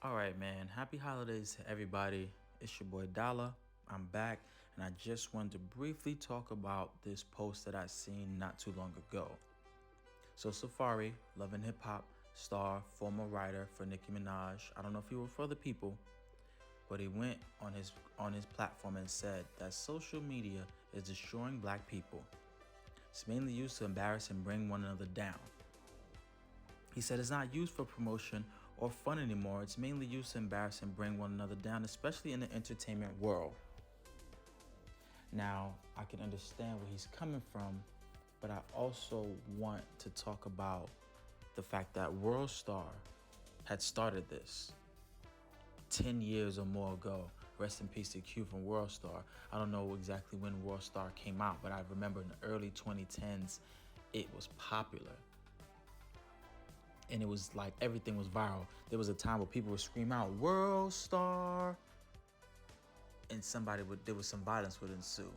All right, man. Happy holidays to everybody. It's your boy Dollar. I'm back, and I just wanted to briefly talk about this post that I seen not too long ago. So Safari, Love and Hip Hop star, former writer for Nicki Minaj. I don't know if he wrote for other people, but he went on his platform and said that social media is destroying black people. It's mainly used to embarrass and bring one another down. He said it's not used for promotion or fun anymore. It's mainly used to embarrass and bring one another down, especially in the entertainment world. Now, I can understand where he's coming from, but I also want to talk about the fact that World Star had started this 10 years or more ago. Rest in peace to Q from World Star. I don't know exactly when World Star came out, but I remember in the early 2010s, it was popular. And it was like everything was viral. There was a time where people would scream out "World Star," and there was some violence would ensue.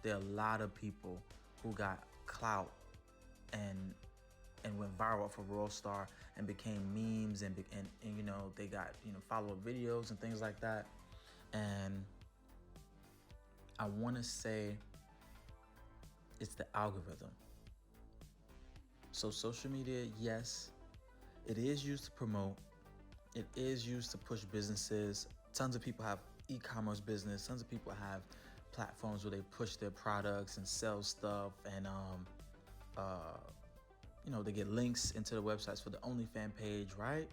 There are a lot of people who got clout and went viral for World Star and became memes and they got follow-up videos and things like that. And I want to say it's the algorithm. So social media, yes, it is used to promote. It is used to push businesses. Tons of people have e-commerce business. Tons of people have platforms where they push their products and sell stuff, and they get links into the websites for the OnlyFans page, right?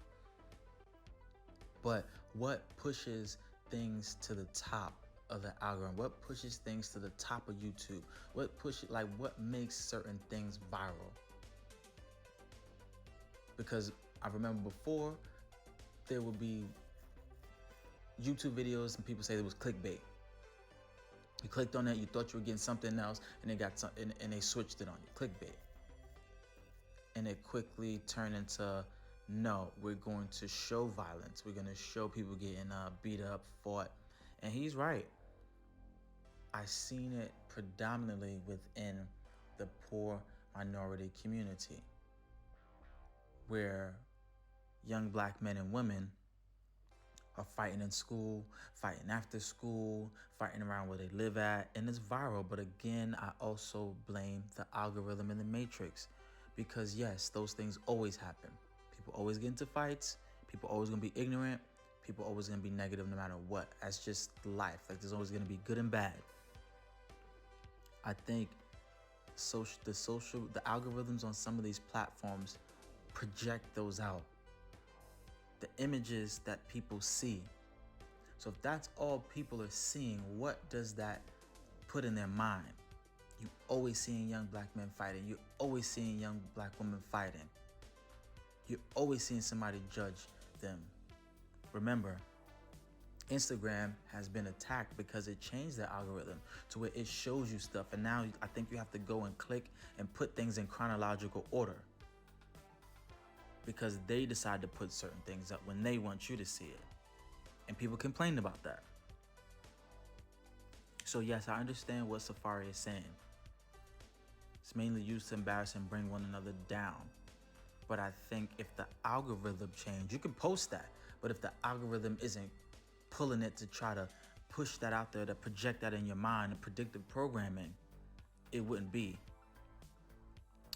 But what pushes things to the top of the algorithm? What pushes things to the top of YouTube? What makes certain things viral? Because I remember before, there would be YouTube videos and people say it was clickbait. You clicked on that, you thought you were getting something else, and they switched it on you. Clickbait. And it quickly turned into, no, we're going to show violence. We're going to show people getting beat up, fought. And he's right. I seen it predominantly within the poor minority community, where young black men and women are fighting in school, fighting after school, fighting around where they live at, and it's viral. But again, I also blame the algorithm and the matrix, because yes, those things always happen. People always get into fights. People always gonna be ignorant. People always gonna be negative no matter what. That's just life. Like, there's always gonna be good and bad. I think the algorithms on some of these platforms project those out, the images that people see. So if that's all people are seeing, what does that put in their mind? You always seeing young black men fighting. You're always seeing young black women fighting. You're always seeing somebody judge them. Remember, Instagram has been attacked because it changed the algorithm to where it shows you stuff. And now I think you have to go and click and put things in chronological order, because they decide to put certain things up when they want you to see it. And people complain about that. So yes, I understand what Safari is saying. It's mainly used to embarrass and bring one another down. But I think if the algorithm changed, you can post that. But if the algorithm isn't pulling it to try to push that out there, to project that in your mind, and predictive programming, it wouldn't be.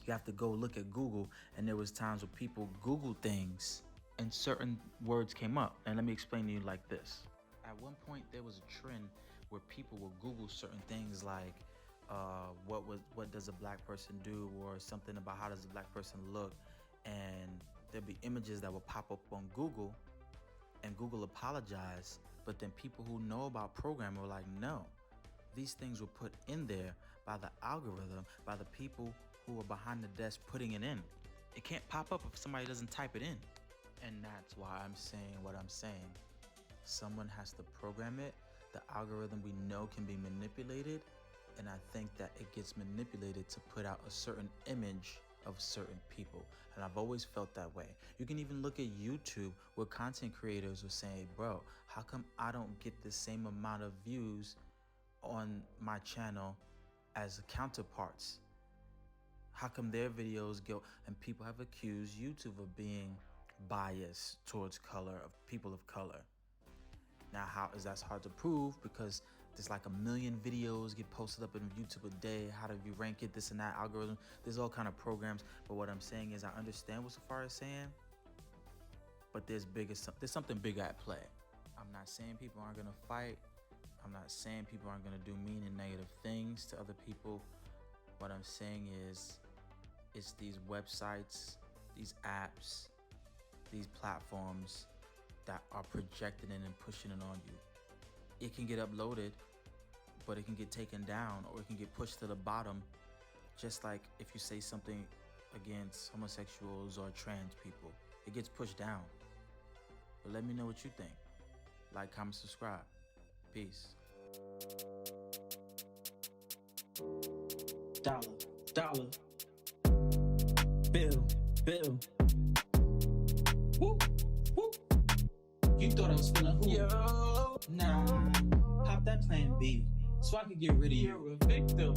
You have to go look at Google, and there was times where people Googled things and certain words came up. And let me explain to you like this. At one point, there was a trend where people would Google certain things like, what does a black person do, or something about how does a black person look, and there'd be images that would pop up on Google, and Google apologized, but then people who know about programming were like, no, these things were put in there by the algorithm, by the people who are behind the desk putting it in. It can't pop up if somebody doesn't type it in. And that's why I'm saying what I'm saying. Someone has to program it. The algorithm, we know, can be manipulated. And I think that it gets manipulated to put out a certain image of certain people. And I've always felt that way. You can even look at YouTube, where content creators are saying, bro, how come I don't get the same amount of views on my channel as counterparts? How come their videos go? And people have accused YouTube of being bias towards color, of people of color. Now, how is that hard to prove? Because there's like a million videos get posted up on YouTube a day. How do you rank it? This and that algorithm. There's all kind of programs. But what I'm saying is, I understand what Safari is saying, but there's something bigger at play. I'm not saying people aren't gonna fight. I'm not saying people aren't gonna do mean and negative things to other people. What I'm saying is, it's these websites, these apps, these platforms that are projecting it and pushing it on you. It can get uploaded, but it can get taken down, or it can get pushed to the bottom. Just like if you say something against homosexuals or trans people, it gets pushed down. But let me know what you think. Like, comment, subscribe. Peace. Dollar. Bill. Whoop. You thought I was finna hoop. Yo. Nah. Pop that plan B, so I could get rid of you. You're a victim.